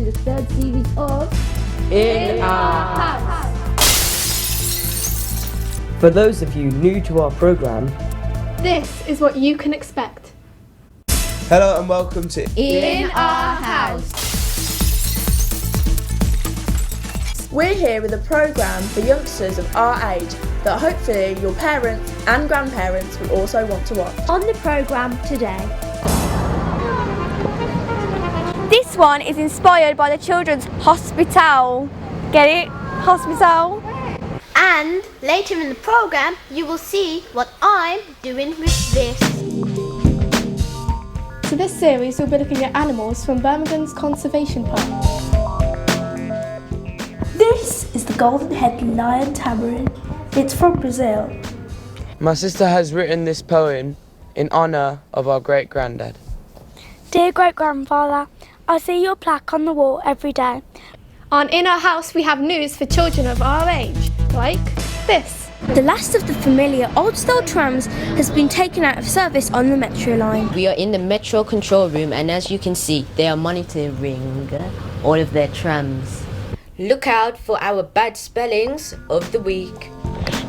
to the third series of In Our House. For those of you new to our programme, this is what you can expect. Hello and welcome to In Our House. We're here with a programme for youngsters of our age that hopefully your parents and grandparents will also want to watch. On the programme today, this one is inspired by the children's hospital. Get it? Hospital. and later in the programme you will see what I'm doing with this. So this series we'll be looking at animals from Birmingham's Conservation Park. This is the golden-headed lion tamarin. It's from Brazil. my sister has written this poem in honour of our great-granddad. Dear great-grandfather, I see your plaque on the wall every day. On In Our House we have news for children of our age, like this. The last of the familiar old-style trams has been taken out of service on the Metro line. We are in the Metro control room and as you can see, they are monitoring all of their trams. Look out for our bad spellings of the week.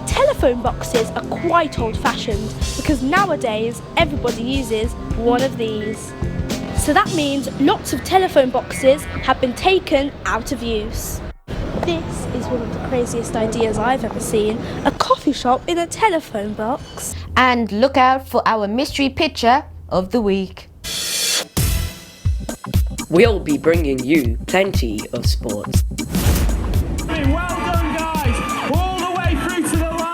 Telephone boxes are quite old-fashioned because nowadays everybody uses one of these. So that means lots of telephone boxes have been taken out of use. This is one of the craziest ideas I've ever seen. A coffee shop in a telephone box. And look out for our mystery picture of the week. We'll be bringing you plenty of sports. Well done, guys! All the way through to the line.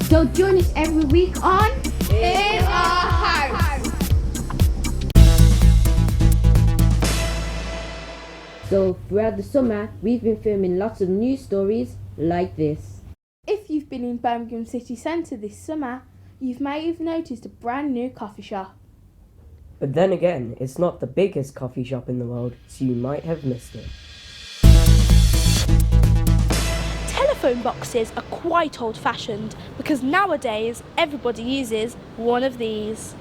So join us every week on In Our House. So throughout the summer, we've been filming lots of news stories like this. If you've been in Birmingham city centre this summer, you may have noticed a brand new coffee shop. But then again, it's not the biggest coffee shop in the world, so you might have missed it. Telephone boxes are quite old-fashioned because nowadays everybody uses one of these.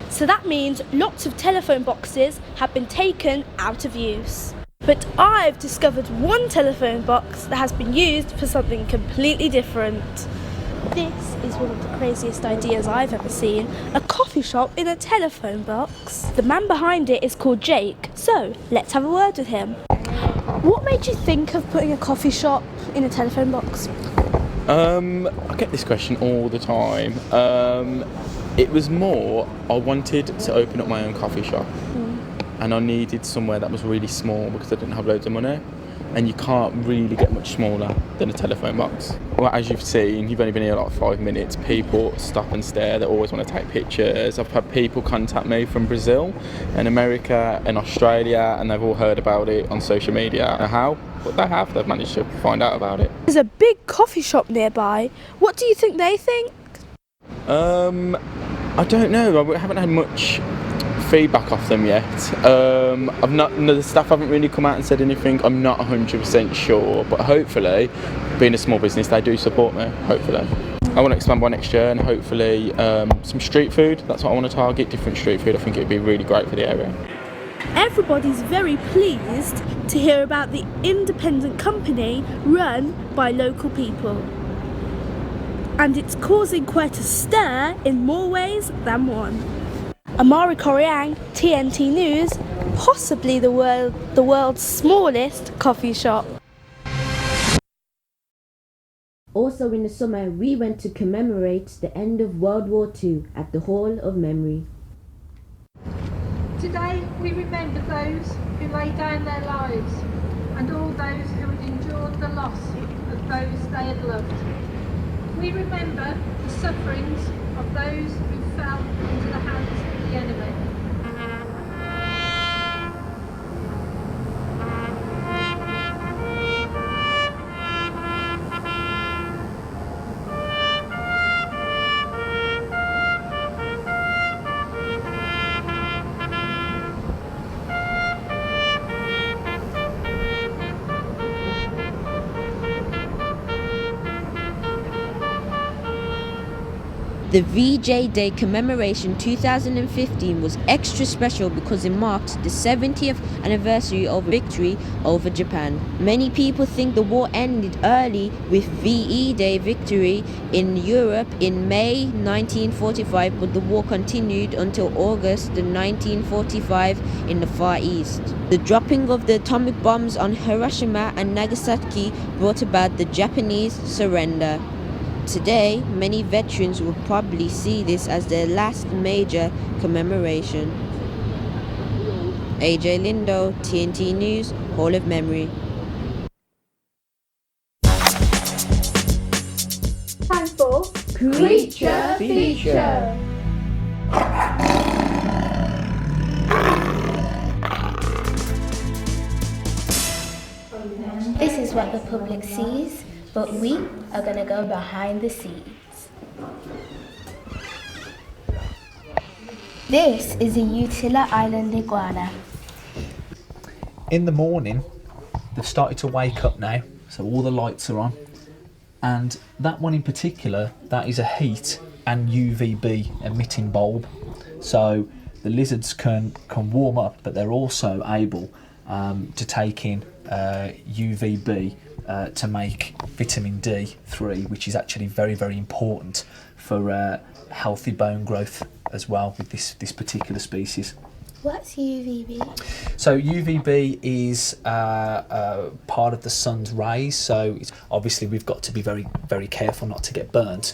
So that means lots of telephone boxes have been taken out of use. But I've discovered one telephone box that has been used for something completely different. This is one of the craziest ideas I've ever seen. A coffee shop in a telephone box. The man behind it is called Jake, so let's have a word with him. What made you think of putting a coffee shop in a telephone box? I get this question all the time. It was more, I wanted to open up my own coffee shop. And I needed somewhere that was really small because I didn't have loads of money. And you can't really get much smaller than a telephone box. Well, as you've seen, you've only been here like 5 minutes, people stop and stare, they always want to take pictures. I've had people contact me from Brazil and America and Australia and they've all heard about it on social media. And how? But they have, they've managed to find out about it. There's a big coffee shop nearby. What do you think they think? I don't know, I haven't had much feedback off them yet. The staff haven't really come out and said anything. I'm not 100% sure, but hopefully, being a small business, they do support me, hopefully. I want to expand by next year and hopefully some street food. That's what I want to target, different street food. I think it would be really great for the area. Everybody's very pleased to hear about the independent company run by local people. And it's causing quite a stir in more ways than one. Amari Koryang, TNT News, possibly the world's smallest coffee shop. Also in the summer, we went to commemorate the end of World War II at the Hall of Memory. Today we remember those who laid down their lives and all those who had endured the loss of those they had loved. We remember the sufferings of those who fell into the hands of the enemy. The VJ Day commemoration 2015 was extra special because it marked the 70th anniversary of victory over Japan. Many people think the war ended early with VE Day victory in Europe in May 1945, but the war continued until August 1945 in the Far East. The dropping of the atomic bombs on Hiroshima and Nagasaki brought about the Japanese surrender. Today, many veterans will probably see this as their last major commemoration. AJ Lindo, TNT News, Hall of Memory. Time for Creature Feature. This is what the public sees, but we are going to go behind the scenes. This is a Utila Island iguana. In the morning, they've started to wake up now, so all the lights are on. And that one in particular, that is a heat and UVB emitting bulb. So the lizards can warm up, but they're also able to take in UVB to make vitamin D3, which is actually very, very important for healthy bone growth as well with this particular species. What's UVB? So UVB is part of the sun's rays, so obviously we've got to be very, very careful not to get burnt.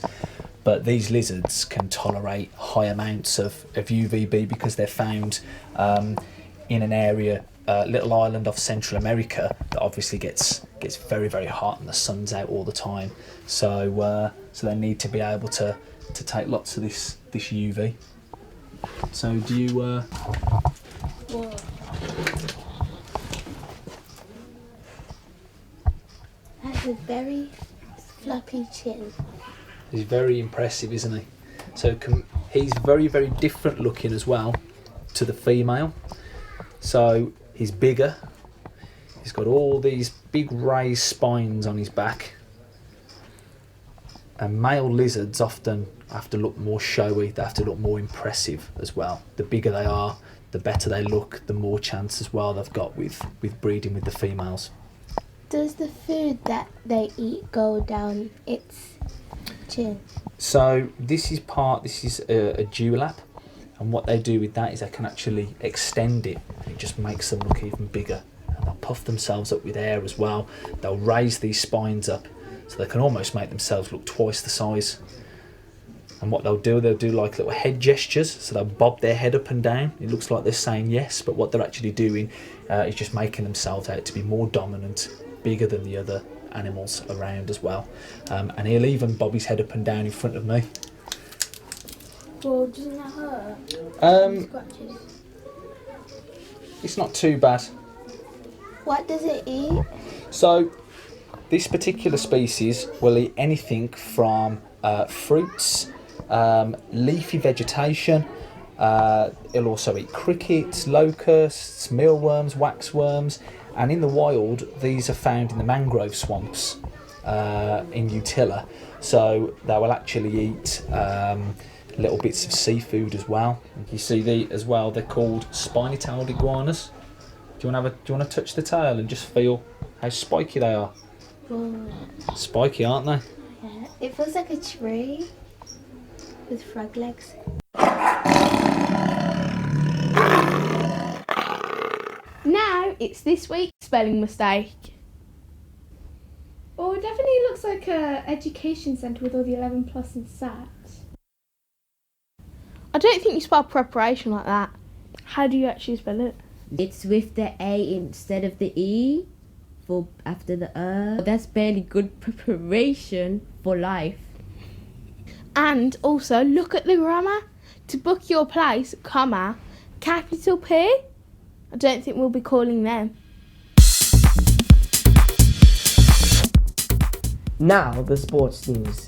But these lizards can tolerate high amounts of UVB because they're found in an area, little island off Central America, that obviously gets very, very hot and the sun's out all the time. So so they need to be able to take lots of this UV. So do you? Whoa. That's a very floppy chin. He's very impressive, isn't he? So he's very, very different looking as well to the female. So he's bigger. He's got all these big raised spines on his back. And male lizards often have to look more showy, they have to look more impressive as well. The bigger they are, the better they look, the more chance as well they've got with breeding with the females. Does the food that they eat go down its chin? So this is a dewlap, and what they do with that is they can actually extend it, and it just makes them look even bigger. And they'll puff themselves up with air as well. They'll raise these spines up so they can almost make themselves look twice the size. And what they'll do like little head gestures, so they'll bob their head up and down. It looks like they're saying yes, but what they're actually doing is just making themselves out to be more dominant, bigger than the other animals around as well. And he'll even bob his head up and down in front of me. Well, doesn't that hurt? Scratches. It's not too bad. What does it eat? So this particular species will eat anything from fruits, leafy vegetation. It'll also eat crickets, locusts, mealworms, waxworms, and in the wild these are found in the mangrove swamps in Utila. So they will actually eat little bits of seafood as well. You see as well, they're called spiny-tailed iguanas. Do you want to touch the tail and just feel how spiky they are? Oh. Spiky, aren't they? Yeah. It feels like a tree with frog legs. Now it's this week's spelling mistake. Oh, it definitely looks like a education centre with all the 11 plus and sat. I don't think you spell preparation like that. How do you actually spell it? It's with the A instead of the E for after the That's barely good preparation for life. And also look at the grammar. To book your place, comma, capital P. I don't think we'll be calling them. Now the sports news.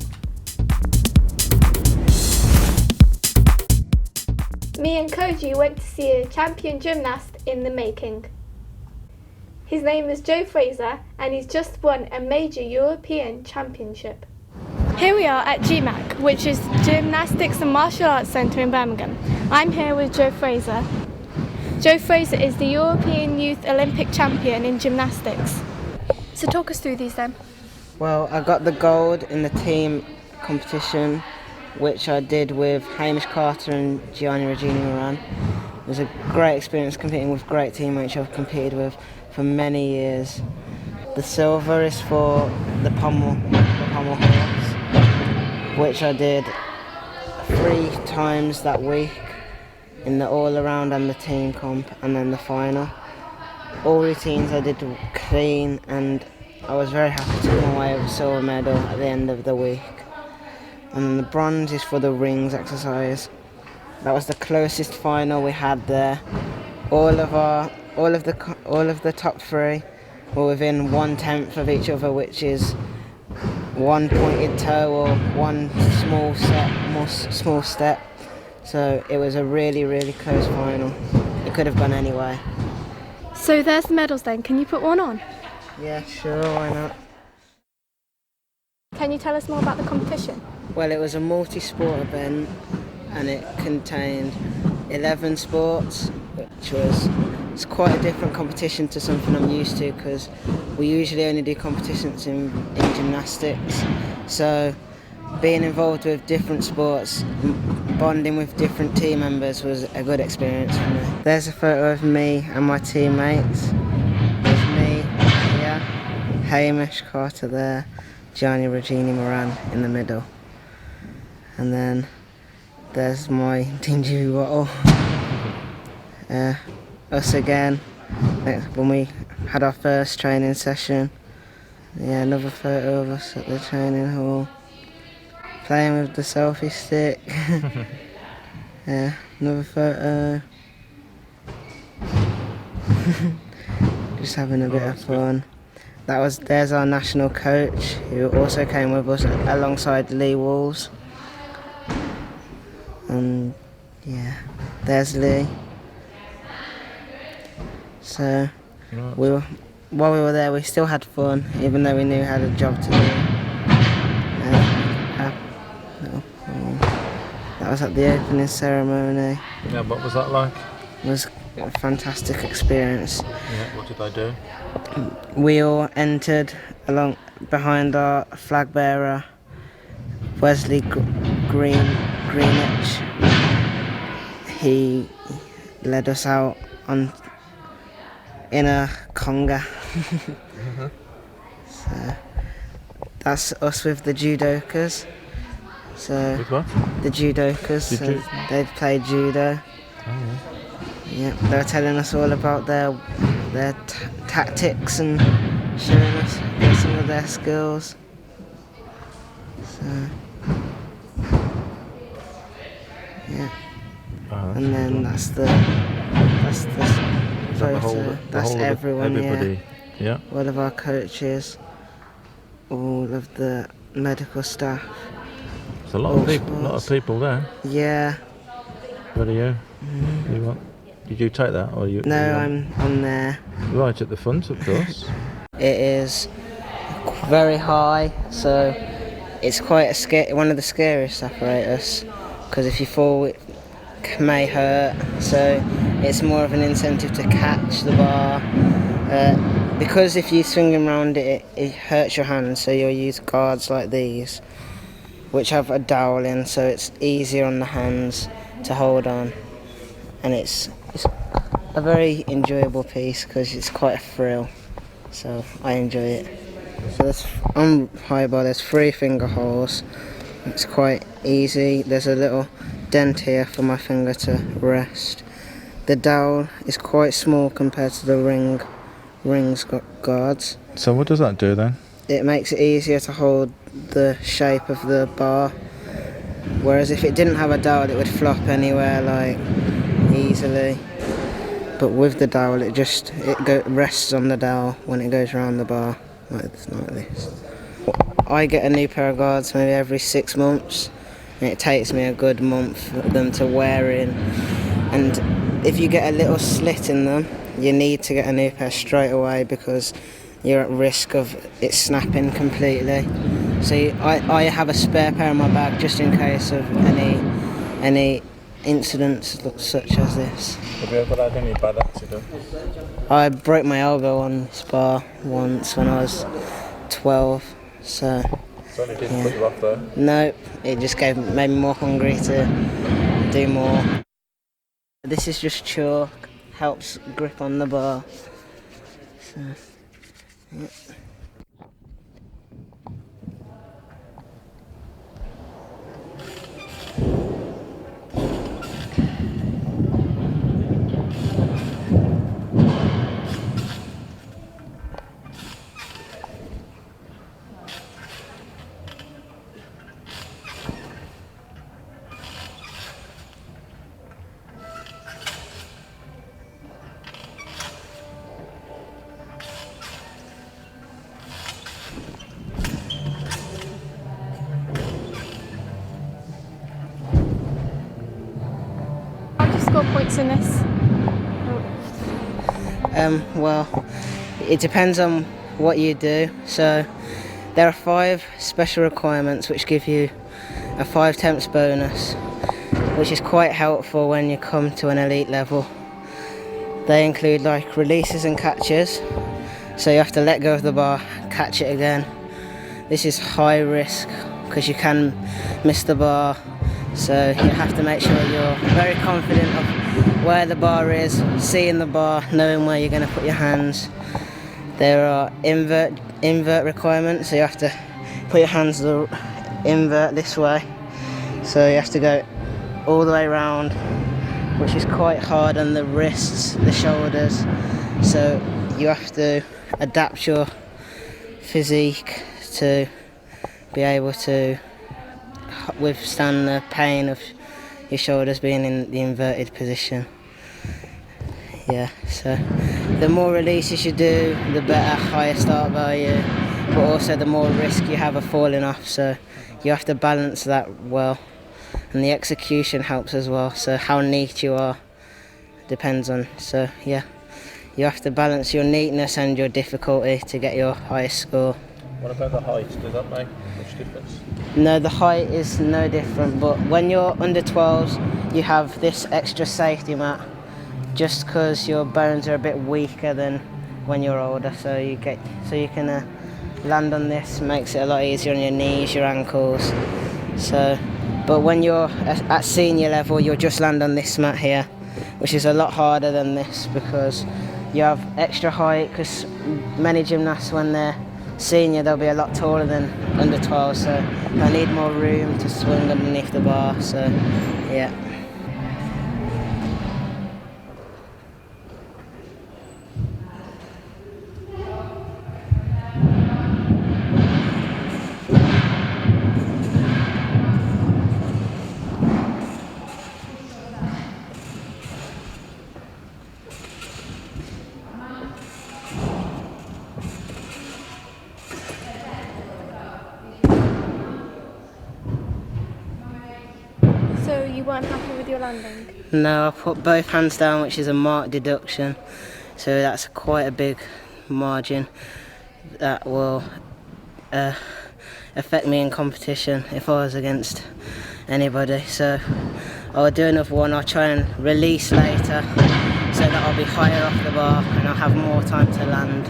Me and Koji went to see a champion gymnast in the making. His name is Joe Fraser and he's just won a major European championship. Here we are at GMAC, which is Gymnastics and Martial Arts Centre in Birmingham. I'm here with Joe Fraser. Joe Fraser is the European Youth Olympic champion in gymnastics. So talk us through these then. Well, I got the gold in the team competition, which I did with Hamish Carter and Gianni Regini Moran. It was a great experience competing with great teammates I've competed with for many years. The silver is for the pommel horse, which I did 3 times that week in the all-around and the team comp, and then the final. All routines I did clean, and I was very happy to come away with a silver medal at the end of the week. And then the bronze is for the rings exercise. That was the closest final we had there. All of the top 3 were within 1/10 of each other, which is 1 pointed toe or 1 small step. So it was a really, really close final. It could have gone any way. So there's the medals then. Can you put one on? Yeah, sure, why not? Can you tell us more about the competition? Well, it was a multi-sport event and it contained 11 sports, which it's quite a different competition to something I'm used to, because we usually only do competitions in gymnastics. So being involved with different sports, bonding with different team members was a good experience for me. There's a photo of me and my teammates. There's me here, Hamish Carter there, Gianni Regini Moran in the middle. And then there's my Team GB bottle. Us again, when we had our first training session. Yeah, another photo of us at the training hall, playing with the selfie stick. Yeah, another photo. Just having a bit of fun. There's our national coach, who also came with us alongside Lee Walls. And yeah, there's Lee. So while we were there, we still had fun, even though we knew we had a job to do. That was at the opening ceremony. Yeah, what was that like? It was a fantastic experience. Yeah, what did they do? We all entered along behind our flag bearer, Wesley Greenwich. He led us out in a conga. So that's us with the judokas. So with what? The judokas. So they'd played judo. Oh, yeah, they were telling us all about their tactics and showing us some of their skills. So yeah. Oh, and then that's the photo. That's everyone, everybody. Yeah. All of our coaches, all of the medical staff. There's a lot of people there. Yeah. What are you? You want? Did you take that, or you? No, I'm there. Right at the front, of course. It is very high, so it's quite one of the scariest apparatus, because if you fall, it may hurt. So it's more of an incentive to catch the bar, because if you swing around it hurts your hands. So you'll use guards like these, which have a dowel in, so it's easier on the hands to hold on, and it's a very enjoyable piece because it's quite a thrill, so I enjoy it. So on high bar there's 3 finger holes. It's quite easy. There's a little dent here for my finger to rest. The dowel is quite small compared to the rings guards. So what does that do then? It makes it easier to hold the shape of the bar, whereas if it didn't have a dowel it would flop anywhere like easily. But with the dowel it rests on the dowel when it goes around the bar like this. I get a new pair of guards maybe every 6 months, and it takes me a good month for them to wear in, and if you get a little slit in them you need to get a new pair straight away because you're at risk of it snapping completely. So I have a spare pair in my bag just in case of any incidents such as this. Have you ever had any bad accidents? I broke my elbow on this bar once when I was 12, so... So it didn't put you off though? No, it just made me more hungry to do more. This is just chalk, helps grip on the bar. So, yeah. Score points in this? Well, it depends on what you do. So there are 5 special requirements which give you a 5 temps bonus, which is quite helpful when you come to an elite level. They include like releases and catches, so you have to let go of the bar, catch it again. This is high risk because you can miss the bar. So you have to make sure you're very confident of where the bar is, seeing the bar, knowing where you're going to put your hands. There are invert requirements, so you have to put your hands invert this way. So you have to go all the way around, which is quite hard on the wrists, the shoulders. So you have to adapt your physique to be able to withstand the pain of your shoulders being in the inverted position. Yeah, so the more releases you do, the better, higher start value, but also the more risk you have of falling off, so you have to balance that well. And the execution helps as well, so how neat you are depends on, so yeah, you have to balance your neatness and your difficulty to get your highest score. What about the height? Does that make much difference? No, the height is no different, but when you're under 12s, you have this extra safety mat, just because your bones are a bit weaker than when you're older, so you can land on this, makes it a lot easier on your knees, your ankles. So, but when you're at senior level, you'll just land on this mat here, which is a lot harder than this because you have extra height, because many gymnasts, when they're senior, they'll be a lot taller than under 12, so they need more room to swing underneath the bar, so yeah. So you weren't happy with your landing? No, I put both hands down, which is a marked deduction, so that's quite a big margin that will affect me in competition if I was against anybody. So I'll do another one. I'll try and release later so that I'll be higher off the bar and I'll have more time to land.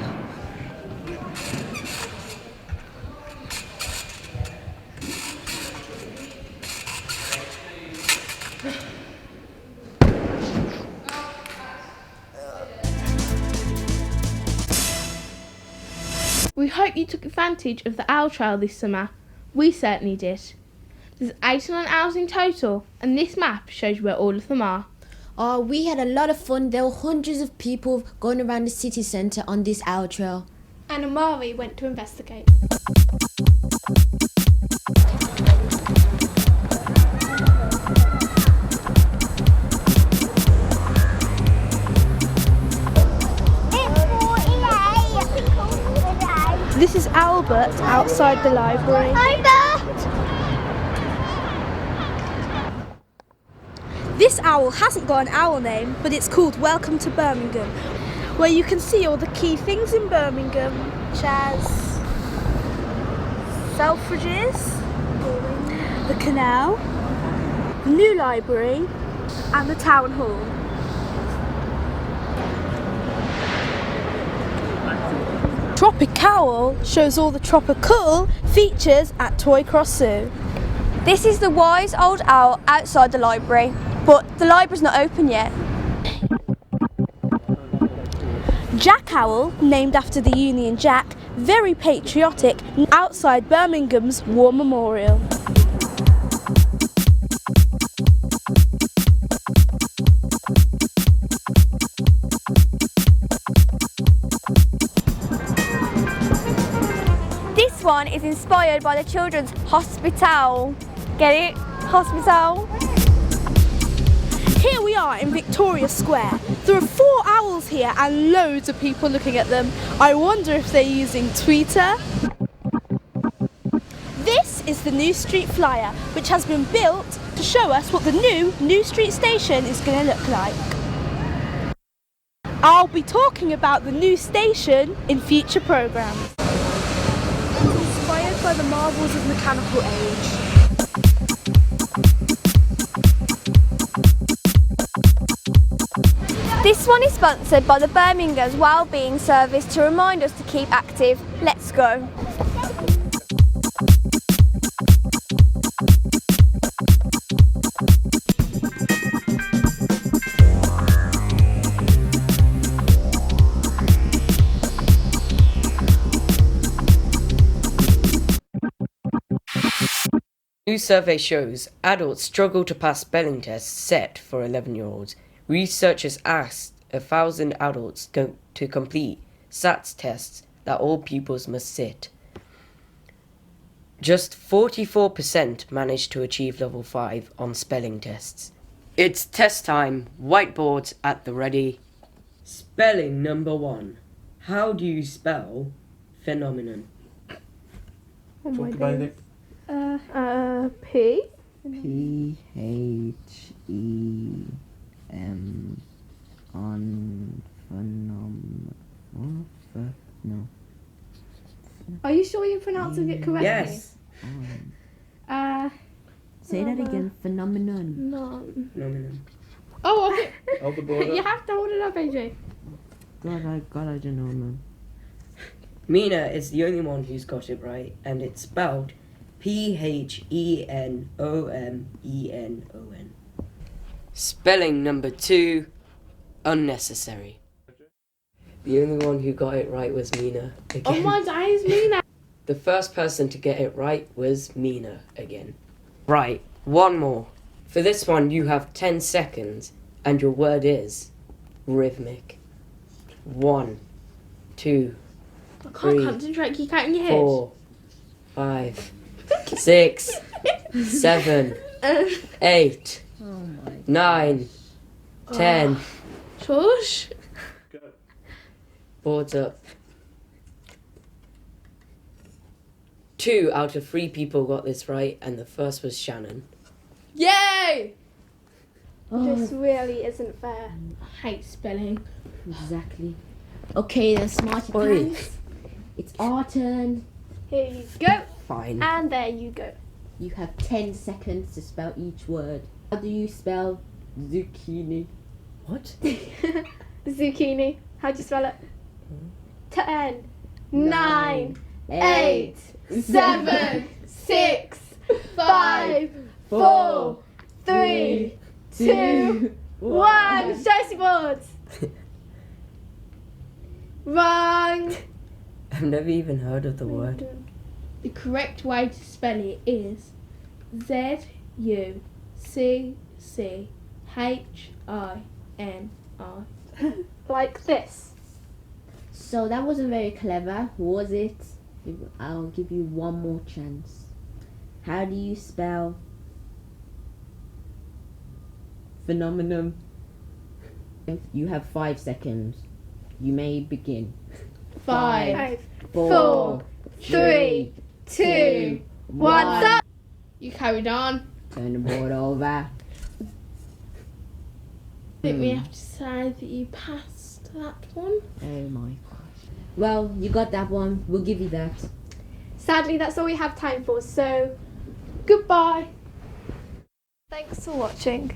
We hope you took advantage of the owl trail this summer. We certainly did. There's 89 owls in total, and this map shows where all of them are. Oh, we had a lot of fun. There were hundreds of people going around the city centre on this owl trail. And Amari went to investigate. This is Albert outside the library. This owl hasn't got an owl name, but it's called Welcome to Birmingham, where you can see all the key things in Birmingham, such as Selfridges, the canal, the new library, and the town hall. Tropical shows all the tropical features at Toy Cross Zoo. This is the wise old owl outside the library, but the library's not open yet. Jack Owl, named after the Union Jack, very patriotic, outside Birmingham's War Memorial. This one is inspired by the children's hospital. Get it? Hospital. Here we are in Victoria Square. There are 4 owls here and loads of people looking at them. I wonder if they're using Twitter. This is the New Street Flyer, which has been built to show us what the New Street station is going to look like. I'll be talking about the new station in future programmes. It's inspired by the marvels of mechanical age. This one is sponsored by the Birmingham's Wellbeing Service to remind us to keep active. Let's go. New survey shows adults struggle to pass spelling tests set for 11-year-olds. Researchers asked 1,000 adults to complete SATs tests that all pupils must sit. Just 44% managed to achieve level 5 on spelling tests. It's test time, whiteboards at the ready. Spelling number 1. How do you spell phenomenon? Talk about it. P. P-H-E-M on no. Are you sure you're pronouncing it correctly? Yes. Say that again. Phenomenon. Phenomenon. Oh, okay. Hold the board up. You have to hold it up, AJ. God, I don't know, man. Mina is the only one who's got it right, and it's spelled P-H-E-N-O-M-E-N-O-N. Spelling number 2, unnecessary. The only one who got it right was Mina again. Oh my days, Mina. The first person to get it right was Mina again. Right, one more. For this one, you have 10 seconds, and your word is rhythmic. 1, 2, I can't 3, concentrate. Keep counting your head. 4, 5, 6, 7, 8, 9, 10. Shush. Boards up. 2 out of 3 people got this right, and the first was Shannon. Yay! This really isn't fair. I hate spelling. Exactly. Okay, then, smarty pants. It's our turn. Here you go. Fine. And there you go. You have 10 seconds to spell each word. How do you spell zucchini? What? Zucchini. How'd you spell it? 10, 9, 8, 7, 6, 5, 4, 3, 2, 1. Show boards. Wrong. I've never even heard of the word. The correct way to spell it is Z-U-C-C-H-I-N-I. Like this. So that wasn't very clever, was it? I'll give you one more chance. How do you spell phenomenon? You have 5 seconds. You may begin. 5, 4, 3, 2, 1. Stop. You carried on. Turn the board over. I think we have to say that you passed that one. Oh my gosh. Well, you got that one. We'll give you that. Sadly, that's all we have time for, so goodbye. Thanks for watching.